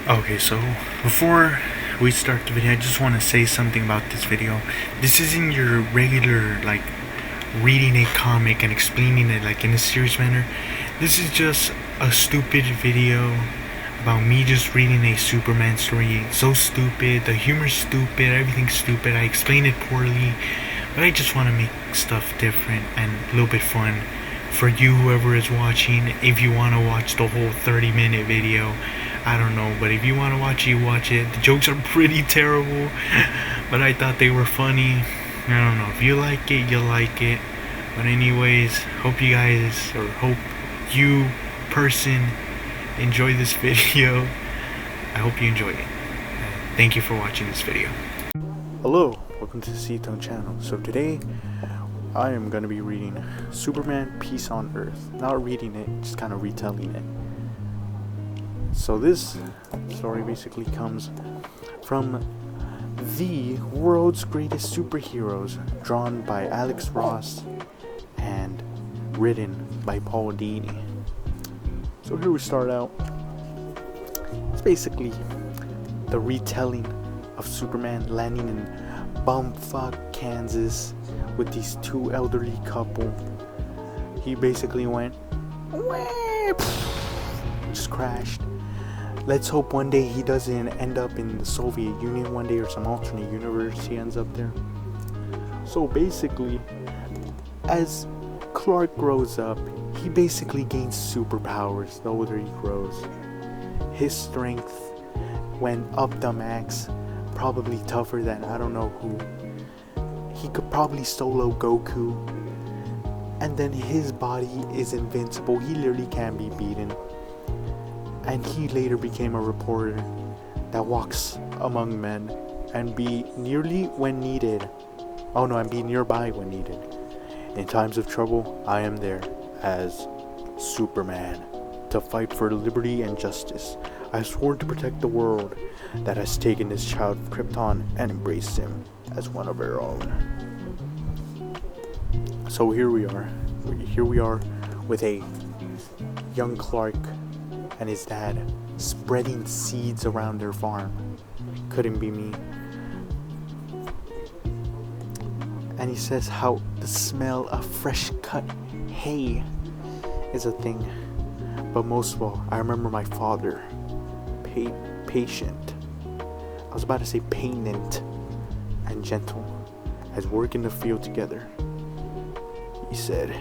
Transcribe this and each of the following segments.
Okay, so before we start the video, I just want to say something about this video. This isn't your regular, like, reading a comic and explaining it, like, in a serious manner. This is just a stupid video about me just reading a Superman story. It's so stupid, the humor's stupid, everything's stupid. I explain it poorly, but I just want to make stuff different and a little bit fun for you, whoever is watching. If you want to watch the whole 30-minute video, I don't know, but if you want to watch it, you watch it. The jokes are pretty terrible, but I thought they were funny. I don't know, if you like it, you like it. But anyways, hope you guys, or hope you person enjoy this video. I hope you enjoy it. Thank you for watching this video. Hello, welcome to the C-Tone channel. So today I am going to be reading Superman Peace on Earth. Not reading it, just kind of retelling it. So this story basically comes from the world's greatest superheroes, drawn by Alex Ross and written by Paul Dini. So here we start out. It's basically the retelling of Superman landing in bumfuck Kansas with these two elderly couple. He basically went, just crashed. Let's hope one day he doesn't end up in the Soviet Union one day, or some alternate universe he ends up there. So basically, as Clark grows up, he basically gains superpowers the older he grows. His strength went up the max, probably tougher than I don't know who. He could probably solo Goku. And then his body is invincible, he literally can't be beaten. And he later became a reporter that walks among men and be nearly when needed. Oh no, and be nearby when needed. In times of trouble, I am there as Superman to fight for liberty and justice. I have sworn to protect the world that has taken this child of Krypton and embraced him as one of our own. So here we are. Here we are with a young Clark and his dad spreading seeds around their farm. Couldn't be me. And he says how the smell of fresh cut hay is a thing. But most of all, I remember my father, patient. I was about to say painant and gentle, as work in the field together. He said,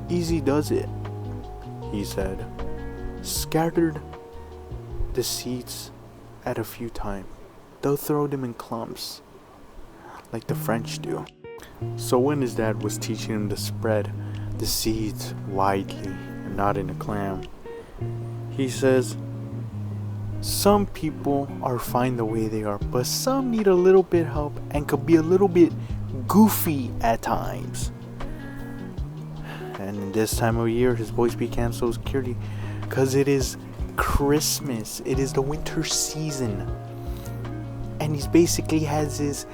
"Easy does it," he said. Scattered the seeds at a few times. They'll throw them in clumps, like the French do. So when his dad was teaching him to spread the seeds widely and not in a clam, he says, some people are fine the way they are, but some need a little bit help and could be a little bit goofy at times. And in this time of year, his voice became so clearly because it is Christmas. It is the winter season. And he basically has this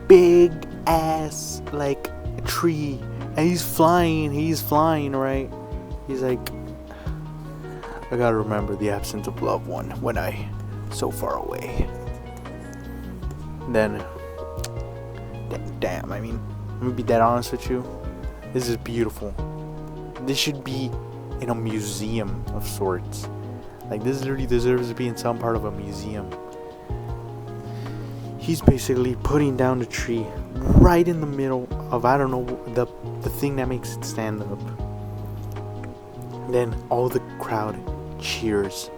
big ass like tree. And he's flying, right? He's like, I gotta remember the absence of loved one when I so far away. Then, damn, I mean, I'm gonna be dead honest with you. This is beautiful. This should be in a museum of sorts. Like, this literally deserves to be in some part of a museum. He's basically putting down the tree right in the middle of, I don't know, the thing that makes it stand up. Then all the crowd cheers,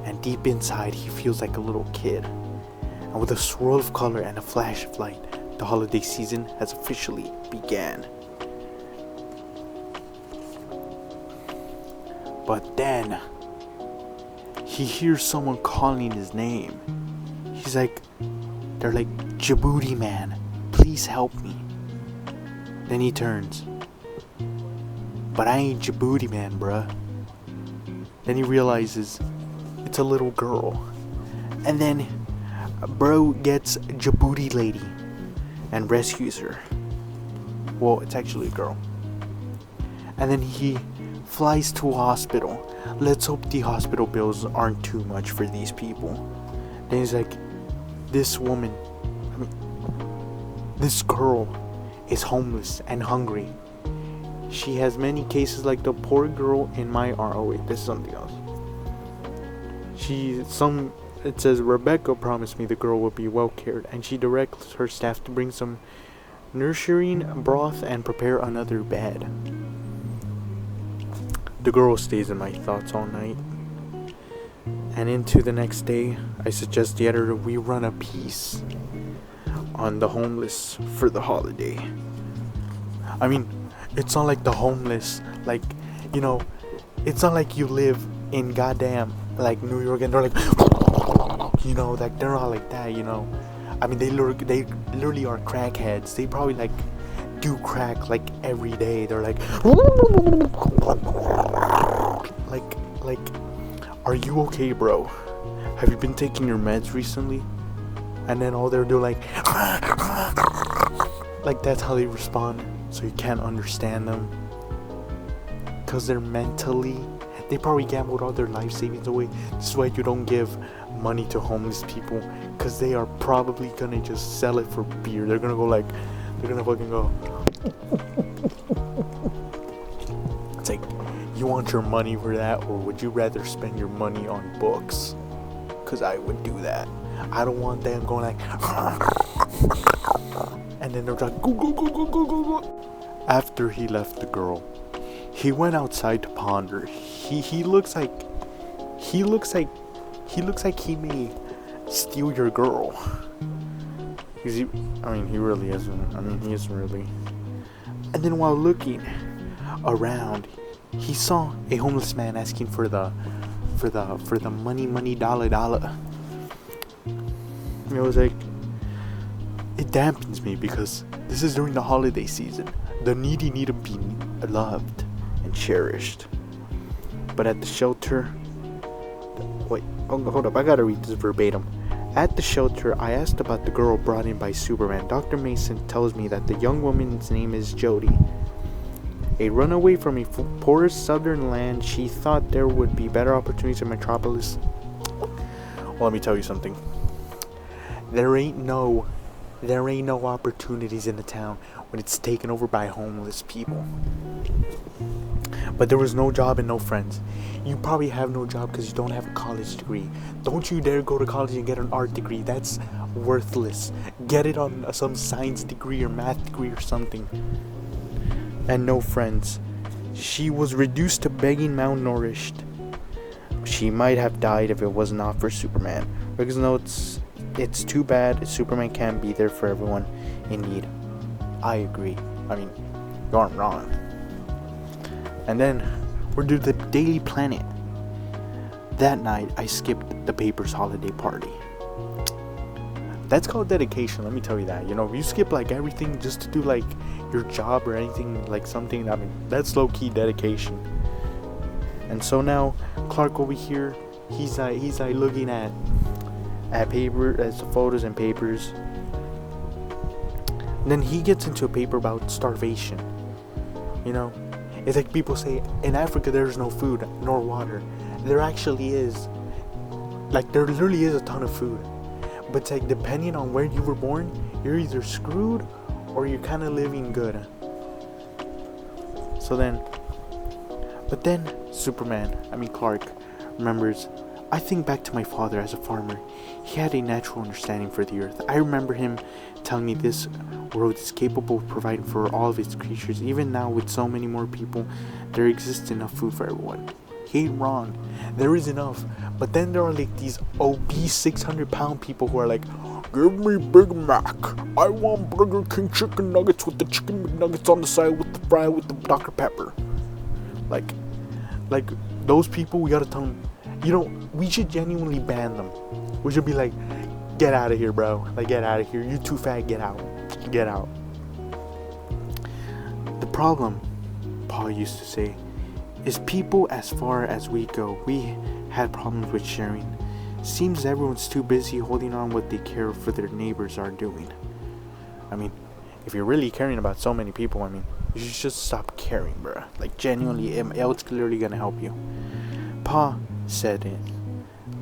and deep inside he feels like a little kid. And with a swirl of color and a flash of light, the holiday season has officially began. But then he hears someone calling his name. He's like, they're like, Djibouti man, please help me. Then he turns, but I ain't Djibouti man, bruh. Then he realizes it's a little girl. And then bro gets Djibouti lady and rescues her. Well, it's actually a girl. And then he flies to a hospital. Let's hope the hospital bills aren't too much for these people. Then he's like, this woman, this girl is homeless and hungry. She has many cases like the poor girl in my Oh wait, this is something else. It says Rebecca promised me the girl will be well cared, and she directs her staff to bring some nurturing broth and prepare another bed. The girl stays in my thoughts all night. And into the next day, I suggest the editor we run a piece on the homeless for the holiday. I mean, it's not like the homeless, like, you know, it's not like you live in goddamn, like, New York and they're like, you know, like, they're not like that, you know. I mean, they literally are crackheads. They probably, like, do crack, like, every day. They're like, are you okay, bro? Have you been taking your meds recently? And then all they're doing, like that's how they respond. So you can't understand them. Because they're mentally, they probably gambled all their life savings away. This is why you don't give money to homeless people. Because they are probably gonna just sell it for beer. They're gonna go like, they're gonna fucking go. It's like, you want your money for that, or would you rather spend your money on books? Because I would do that. I don't want them going like, and then they're like, go, go, go, go, go, go, go. After he left the girl, he went outside to ponder. He looks like he may steal your girl. He really isn't. He isn't really. And then while looking around, he saw a homeless man asking for the money dollar. It was like, it dampens me because this is during the holiday season. The needy need to be loved and cherished. But at the shelter, hold up, I gotta read this verbatim. At the shelter, I asked about the girl brought in by Superman. Dr. Mason tells me that the young woman's name is Jody. A runaway from a poor southern land, she thought there would be better opportunities in Metropolis. Well, let me tell you something. There ain't no opportunities in the town when it's taken over by homeless people. But there was no job and no friends. You probably have no job because you don't have a college degree. Don't you dare go to college and get an art degree. That's worthless. Get it on some science degree or math degree or something. And no friends. She was reduced to begging malnourished. She might have died if it was not for Superman. Riggs notes, it's too bad Superman can't be there for everyone in need. I agree. You aren't wrong. And then we're to the Daily Planet. That night, I skipped the paper's holiday party. That's called dedication, let me tell you that. You skip like everything just to do like your job or anything, like something, that's low-key dedication. And so now, Clark over here, he's looking at paper, as photos and papers. And then he gets into a paper about starvation. It's like people say, in Africa there's no food nor water. There actually is. Like, there literally is a ton of food. But it's like, depending on where you were born, you're either screwed or you're kind of living good. But then Clark remembers, I think back to my father as a farmer. He had a natural understanding for the earth. I remember him telling me this world is capable of providing for all of its creatures. Even now, with so many more people, there exists enough food for everyone. He ain't wrong. There is enough. But then there are like these obese 600-pound people who are like, give me Big Mac. I want Burger King chicken nuggets with the chicken McNuggets on the side with the fry with the Dr. Pepper. Like those people, we gotta tell them, we should genuinely ban them. We should be like, get out of here, bro. Like, get out of here. You're too fat. Get out. Get out. The problem, Paul used to say, is people as far as we go. We had problems with sharing. Seems everyone's too busy holding on what they care for their neighbors are doing. If you're really caring about so many people, You should just stop caring, bruh. Like, genuinely, it's clearly gonna help you. Pa said it.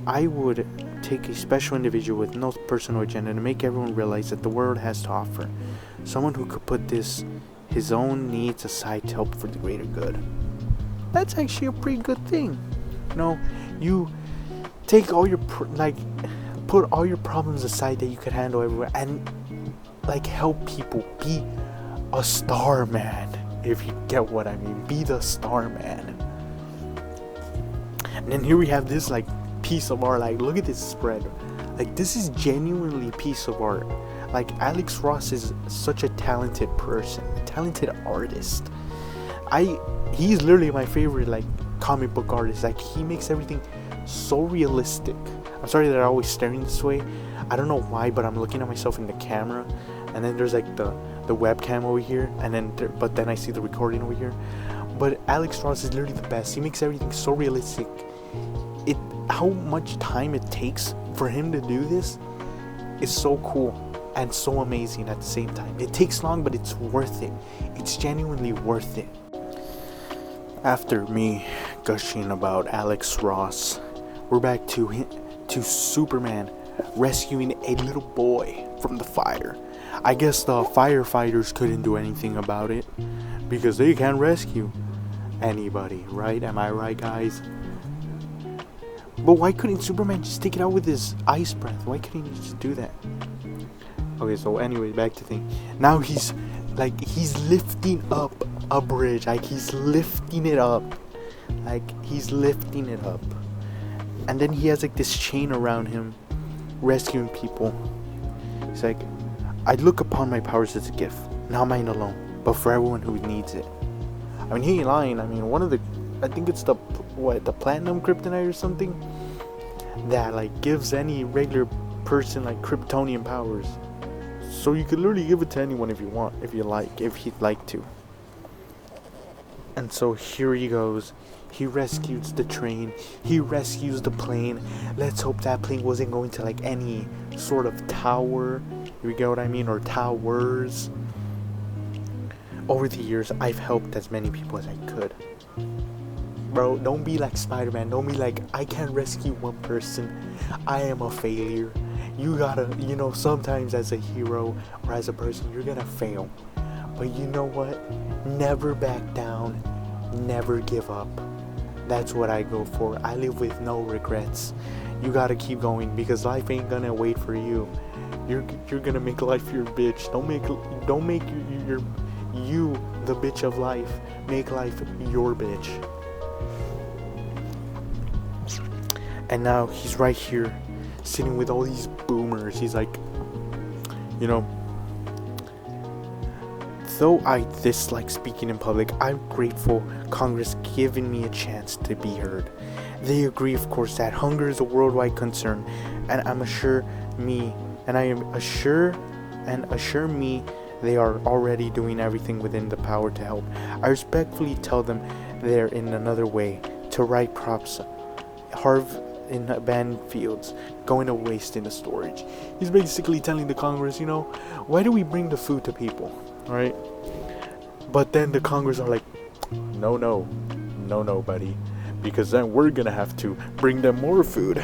I would take a special individual with no personal agenda to make everyone realize that the world has to offer. Someone who could put his own needs aside to help for the greater good. That's actually a pretty good thing. You know, you take all your put all your problems aside that you could handle everywhere and like help people. Be a star man, if you get what I mean. Be the star man. And then here we have this like piece of art. Like, look at this spread. Like, this is genuinely a piece of art. Like, Alex Ross is such a talented person, a talented artist. He's literally my favorite like comic book artist. Like, he makes everything so realistic. I'm sorry that I'm always staring this way. I don't know why, but I'm looking at myself in the camera, and then there's like the webcam over here, and then but then I see the recording over here. But Alex Ross is literally the best. He makes everything so realistic. How much time it takes for him to do this is so cool and so amazing at the same time. It takes long, but it's worth it. It's genuinely worth it. After me gushing about Alex Ross, we're back to Superman rescuing a little boy from the fire. I guess the firefighters couldn't do anything about it because they can't rescue anybody, right? Am I right, guys? But why couldn't Superman just take it out with his ice breath? Why couldn't he just do that? Okay, so anyway, back to thing. Now he's lifting up a bridge. Like, he's lifting it up. And then he has like this chain around him, rescuing people. He's like, I look upon my powers as a gift, not mine alone, but for everyone who needs it. I mean, he ain't lying. I mean, I think it's the platinum kryptonite or something that like gives any regular person like Kryptonian powers. So you could literally give it to anyone if he'd like to. And so here he goes. He rescues the train. He rescues the plane. Let's hope that plane wasn't going to like any sort of tower. You get what I mean? Or towers. Over the years, I've helped as many people as I could. Bro, don't be like Spider-Man. Don't be like, I can't rescue one person. I am a failure. You gotta, sometimes as a hero or as a person, you're gonna fail. But you know what? Never back down. Never give up. That's what I go for. I live with no regrets. You gotta keep going because life ain't gonna wait for you. You're gonna make life your bitch. Don't make you the bitch of life. Make life your bitch. And now he's right here, sitting with all these boomers. He's like, though I dislike speaking in public, I'm grateful Congress giving me a chance to be heard. They agree, of course, that hunger is a worldwide concern, and assure me they are already doing everything within the power to help. I respectfully tell them they're in another way to right crops, in abandoned fields, going to waste in the storage. He's basically telling the Congress, why do we bring the food to people, right? But then the Congress are like, no, buddy, because then we're gonna have to bring them more food.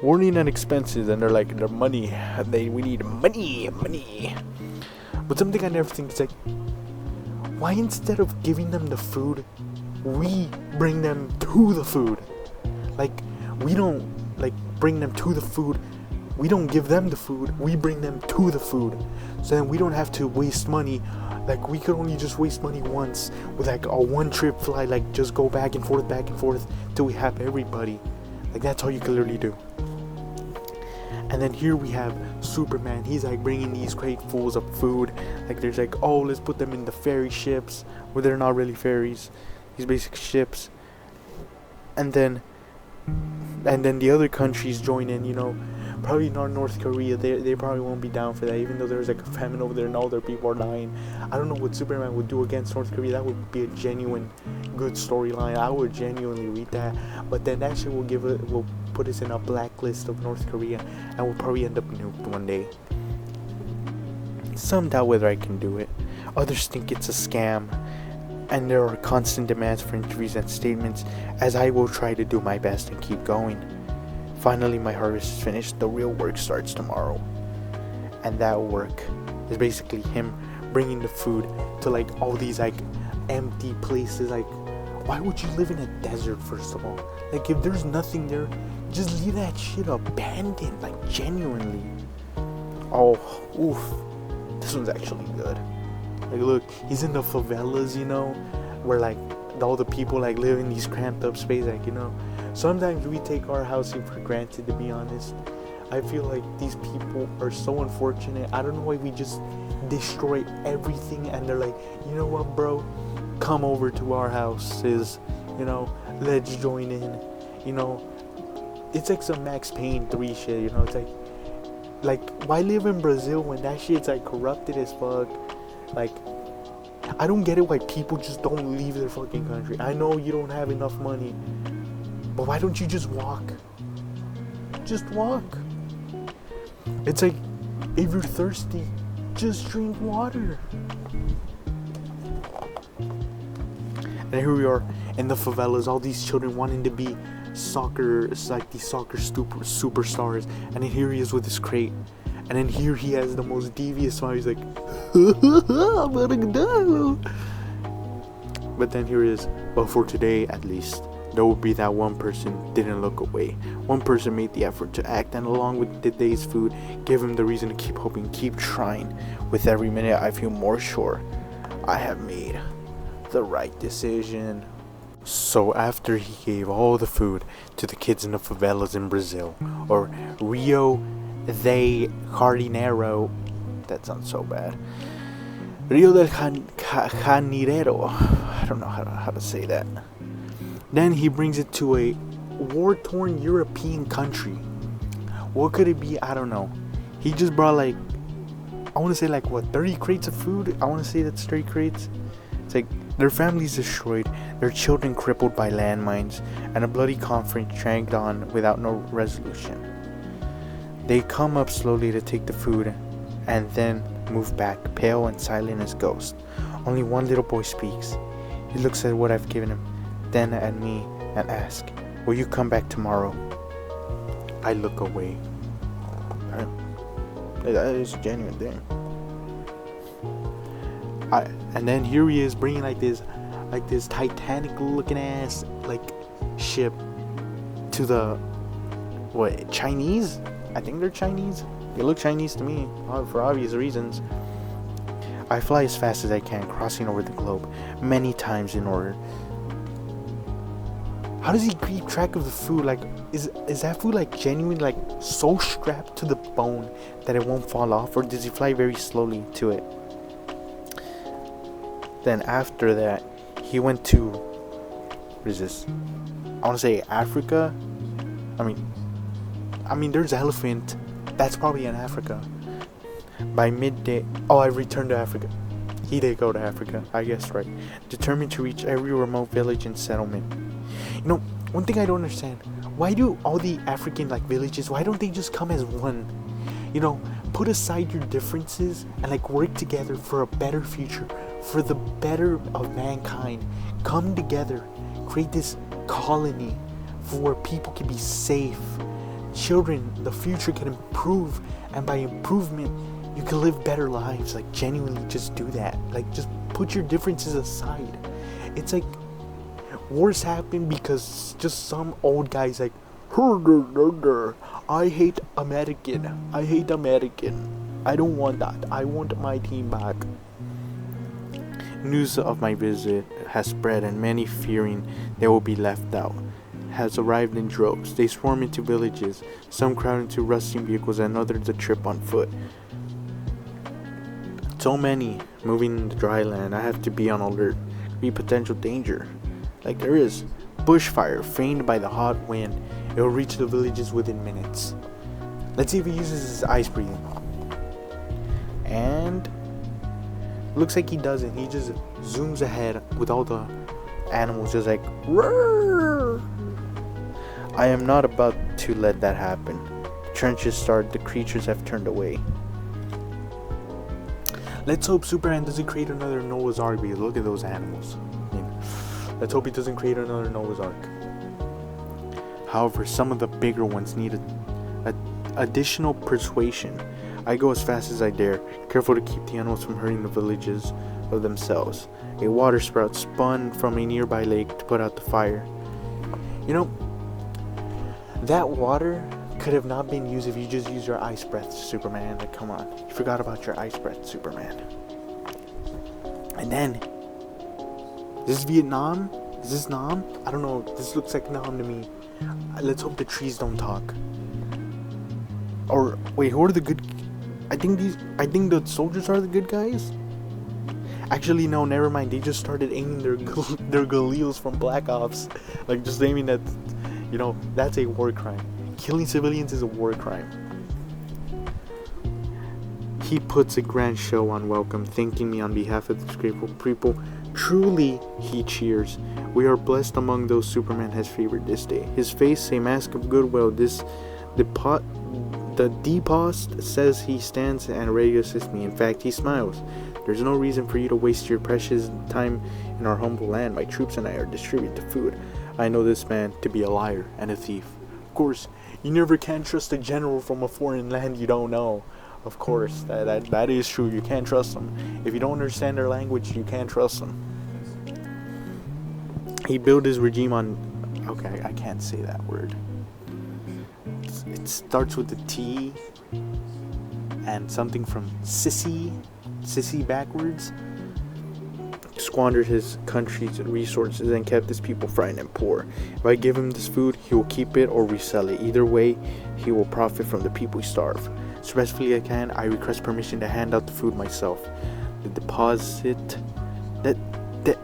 Warning and expenses, and they're like, their money, we need money. But something I never think is like, why instead of giving them the food, we bring them to the food? Like, we don't bring them to the food. We don't give them the food. We bring them to the food. So then we don't have to waste money. Like, we could only just waste money once with like a one-trip flight. Like, just go back and forth till we have everybody. Like, that's all you can literally do. And then here we have Superman. He's like bringing these cratefuls of food. Like, there's like, oh, let's put them in the ferry ships, where they're not really ferries, these basic ships. And then the other countries join in, probably not North Korea. They probably won't be down for that, even though there's like a famine over there and all their people are dying. I don't know what Superman would do against North Korea. That would be a genuine good storyline. I would genuinely read that. But then that shit will put us in a blacklist of North Korea, and we'll probably end up nuked one day. Some doubt whether I can do it. Others think it's a scam, and there are constant demands for interviews and statements, as I will try to do my best and keep going. Finally, my harvest is finished. The real work starts tomorrow. And that work is basically him bringing the food to like all these like empty places. Like, why would you live in a desert, first of all? Like, if there's nothing there, just leave that shit abandoned, like genuinely. Oh, oof. This one's actually good. Like, look, he's in the favelas, you know, where like all the people like live in these cramped up spaces. Like, you know, sometimes we take our housing for granted, to be honest. I feel like these people are so unfortunate. I don't know why we just destroy everything, and they're like, you know what, bro, come over to our houses, you know, let's join in. You know, it's like some Max Payne 3 shit, you know. It's like why live in Brazil when that shit's like corrupted as fuck? Like, I don't get it why people just don't leave their fucking country. I know you don't have enough money, but why don't you just walk? Just walk. It's like, if you're thirsty, just drink water. And here we are in the favelas, all these children wanting to be soccer, it's like these soccer superstars. And then here he is with his crate. And then here he has the most devious smile. He's like, I'm gonna go. But then here he is. But for today, at least, there will be that one person didn't look away. One person made the effort to act, and along with the day's food, gave him the reason to keep hoping, keep trying. With every minute, I feel more sure I have made the right decision. So after he gave all the food to the kids in the favelas in Brazil, or Rio de Janeiro, that sounds so bad, Rio de Janeiro, I don't know how to say that. Then he brings it to a war-torn European country. What could it be? I don't know. He just brought like, I want to say like, what, 30 crates of food? I want to say that's 30 crates. It's like, their families destroyed, their children crippled by landmines, and a bloody conflict dragged on without no resolution. They come up slowly to take the food, and then move back, pale and silent as ghosts. Only one little boy speaks. He looks at what I've given him, then at me, and asks, will you come back tomorrow? I look away. That is a genuine thing. And then here he is bringing like this Titanic looking ass like ship to the, what, Chinese? I think they're Chinese. They look Chinese to me, for obvious reasons. I fly as fast as I can, crossing over the globe many times in order. How does he keep track of the food? Like, is that food like genuine, like so strapped to the bone that it won't fall off, or does he fly very slowly to it? Then after that, he went to, what is this? I want to say Africa. I mean, there's elephant. That's probably in Africa. By midday, I returned to Africa. He did go to Africa, I guess, right? Determined to reach every remote village and settlement. You know, one thing I don't understand, why do all the African like villages, why don't they just come as one? You know, put aside your differences and like work together for a better future, for the better of mankind. Come together, create this colony for where people can be safe. Children, the future can improve, and by improvement, you can live better lives. Like, genuinely just do that. Like, just put your differences aside. It's like, wars happen because just some old guy's like, I hate American. I don't want that. I want my team back. News of my visit has spread, and many, fearing they will be left out, has arrived in droves. They swarm into villages, some crowd into rusting vehicles, and others a trip on foot. So many moving in the dry land, I have to be on alert. Be potential danger. Like there is bushfire feigned by the hot wind. It will reach the villages within minutes. Let's see if he uses his ice breathing. And looks like he doesn't. He just zooms ahead with all the animals just like, roar. I am not about to let that happen. Trenches start, the creatures have turned away. Let's hope Superman doesn't create another Noah's Ark, because look at those animals. I mean, let's hope he doesn't create another Noah's Ark. However, some of the bigger ones need additional persuasion. I go as fast as I dare, careful to keep the animals from hurting the villages of themselves. A water sprout spun from a nearby lake to put out the fire. You know, that water could have not been used if you just used your ice breath, Superman. Like, come on. You forgot about your ice breath, Superman. And then, is this Vietnam? Is this Nam? I don't know. This looks like Nam to me. Let's hope the trees don't talk. Or, wait, who are the good... I think the soldiers are the good guys? Actually, no, never mind. They just started aiming their Galils from Black Ops. Like, just aiming at... You know, that's a war crime. Killing civilians is a war crime. He puts a grand show on welcome, thanking me on behalf of the grateful people. Truly, he cheers. We are blessed among those Superman has favored this day. His face, a mask of goodwill. The depost says he stands and ready to assist me. In fact, he smiles. There's no reason for you to waste your precious time in our humble land. My troops and I are distributing the food. I know this man to be a liar and a thief. Of course, you never can trust a general from a foreign land you don't know. Of course, that is true. You can't trust them. If you don't understand their language, you can't trust them. He built his regime on... Okay, I can't say that word. It starts with a T and something from sissy backwards. Squandered his country's resources and kept his people frightened and poor. If I give him this food, he will keep it or resell it. Either way, he will profit from the people he starve. As respectfully I can, I request permission to hand out the food myself. The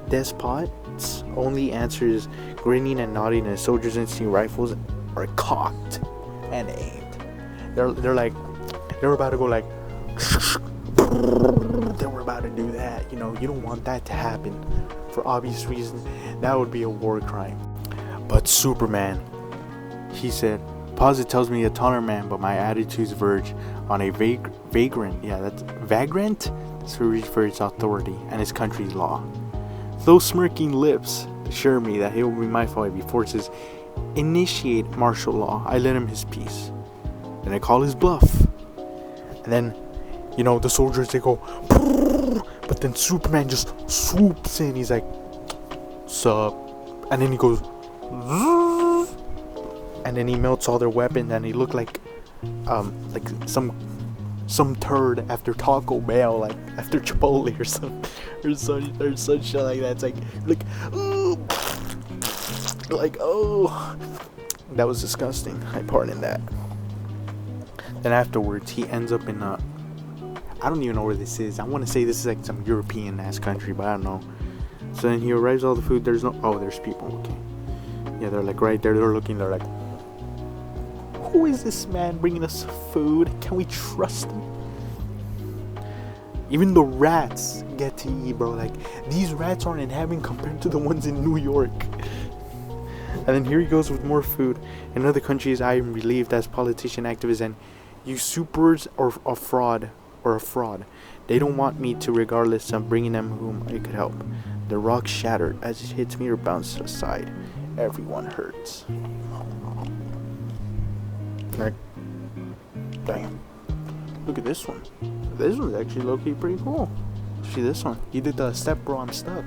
despot's only answer is grinning and nodding, and soldiers' instinct rifles are cocked and aimed. They're about to go like... They were about to do that. You know, you don't want that to happen. For obvious reasons, that would be a war crime. But Superman, he said, Posit tells me a taller man, but my attitudes verge on a vagrant. Yeah, that's vagrant. So for his authority and his country's law. Those smirking lips assure me that he will be my fault if he forces initiate martial law. I let him his peace. Then I call his bluff. And then, you know, the soldiers, they go, but then Superman just swoops in. He's like, sup? And then he goes, and then he melts all their weapons, and he looked like some turd after Taco Bell, like after Chipotle or some shit like that. It's like, ooh, like, oh, that was disgusting. I pardon that. Then afterwards, he ends up in I don't even know where this is. I want to say this is like some European ass country, but I don't know. So then he arrives all the food. There's people. Okay. Yeah, they're like right there. They're looking. They're like, who is this man bringing us food? Can we trust him? Even the rats get to eat, bro. Like, these rats aren't in heaven compared to the ones in New York. And then here he goes with more food. In other countries, I am relieved as politician, activists, and usurpers or a fraud. They don't want me to, regardless of bringing them whom I could help. The rock shattered as it hits me or bounces aside. Everyone hurts. Like, damn. Look at this one. This one's actually low-key pretty cool. See this one. You did the step, bro, I'm stuck.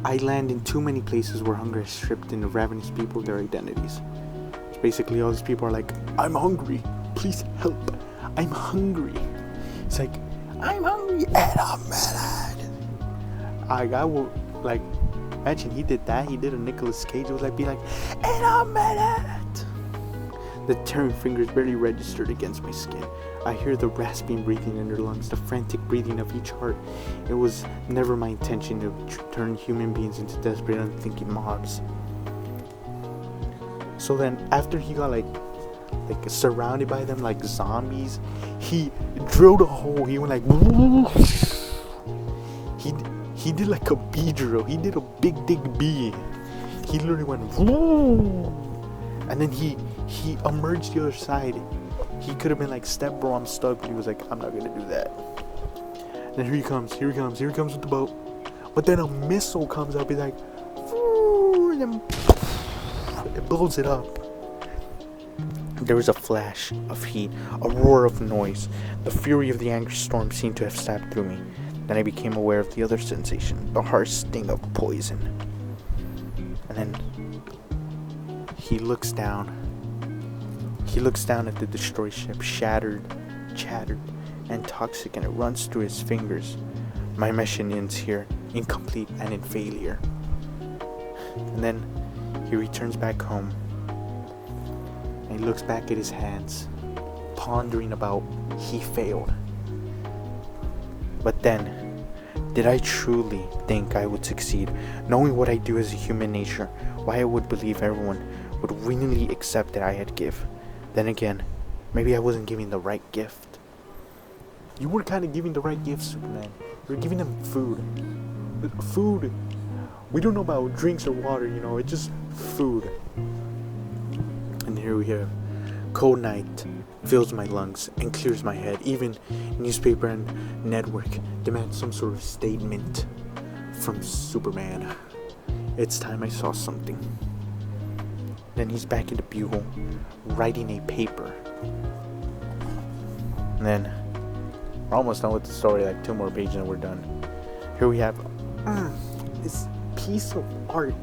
I land in too many places where hunger has stripped in the ravenous people of their identities. So basically, all these people are like, I'm hungry. Please help. I'm hungry. It's like, I'm hungry and I'm mad. I will, like, imagine he did that. He did a Nicolas Cage. It was like, be like, and I'm mad. The tearing fingers barely registered against my skin. I hear the rasping breathing in their lungs, the frantic breathing of each heart. It was never my intention to turn human beings into desperate, unthinking mobs. So then, after he got like surrounded by them like zombies, he drilled a hole. He went like, he did like a bee drill. He did a big bee. He literally went, and then he emerged the other side He could have been like, "Step bro, I'm stuck," but he was like, "I'm not gonna do that." And then here he comes with the boat. But then a missile comes up. He's like, and then it blows it up. There was a flash of heat, a roar of noise. The fury of the angry storm seemed to have stabbed through me. Then I became aware of the other sensation, the harsh sting of poison. And then he looks down. He looks down at the destroyed ship, shattered, and toxic, and it runs through his fingers. My mission ends here, incomplete and in failure. And then he returns back home. And he looks back at his hands, pondering about he failed. But then, did I truly think I would succeed, knowing what I do as a human nature, why I would believe everyone would willingly accept that I had give? Then again, maybe I wasn't giving the right gift. You were kind of giving the right gift, Superman. You were giving them food. Food. We don't know about drinks or water, it's just food. And here we have cold night fills my lungs and clears my head. Even newspaper and network demand some sort of statement from Superman. It's time I saw something. Then he's back in the Bugle, writing a paper. And then we're almost done with the story, like 2 more pages and we're done. Here we have this piece of art.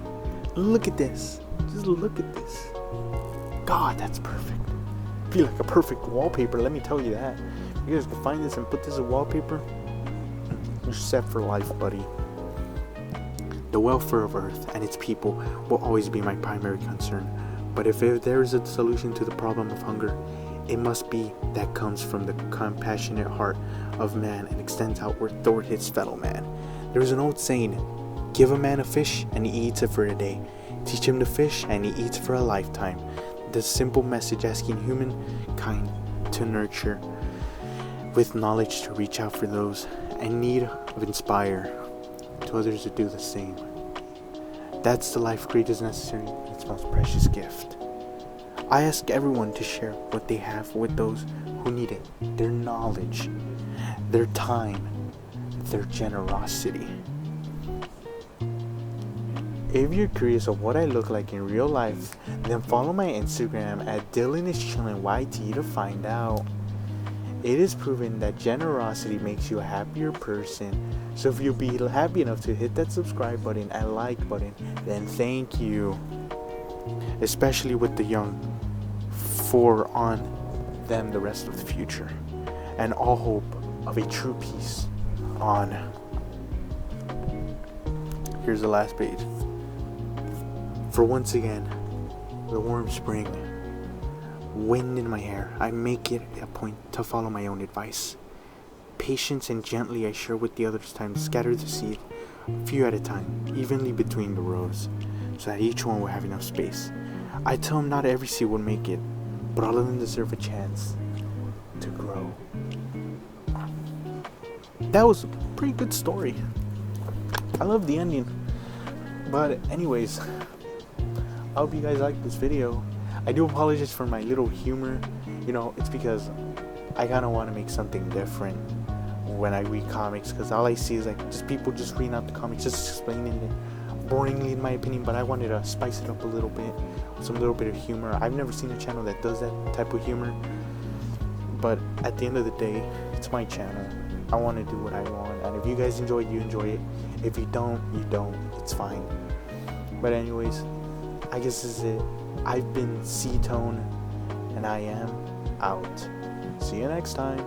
Look at this. Just look at this. God, that's perfect. Be like a perfect wallpaper, let me tell you that. You guys can find this and put this as wallpaper, you're set for life, buddy. The welfare of Earth and its people will always be my primary concern. But if there is a solution to the problem of hunger, it must be that comes from the compassionate heart of man and extends outward toward his fellow man. There is an old saying, give a man a fish and he eats it for a day. Teach him to fish and he eats for a lifetime. The simple message asking humankind to nurture with knowledge to reach out for those in need of inspire to others to do the same. That's the life greatest necessary, its most precious gift. I ask everyone to share what they have with those who need it, their knowledge, their time, their generosity. If you're curious of what I look like in real life, then follow my Instagram at DylanIsChillinYT to find out. It is proven that generosity makes you a happier person. So if you'll be happy enough to hit that subscribe button and like button, then thank you. Especially with the young, for on them the rest of the future. And all hope of a true peace on. Here's the last page. For once again, the warm spring, wind in my hair, I make it a point to follow my own advice. Patience and gently I share with the others time to scatter the seed, a few at a time, evenly between the rows, so that each one will have enough space. I tell them not every seed will make it, but all of them deserve a chance to grow. That was a pretty good story. I love the ending. But anyways, I hope you guys liked this video. I do apologize for my little humor. It's because I kind of want to make something different when I read comics, because all I see is like just people just reading out the comics, just explaining it boringly in my opinion, but I wanted to spice it up a little bit with some little bit of humor. I've never seen a channel that does that type of humor, but at the end of the day, it's my channel. I want to do what I want, and if you guys enjoy it, you enjoy it. If you don't, you don't. It's fine. But anyways, I guess this is it. I've been C-Tone, and I am out. See you next time.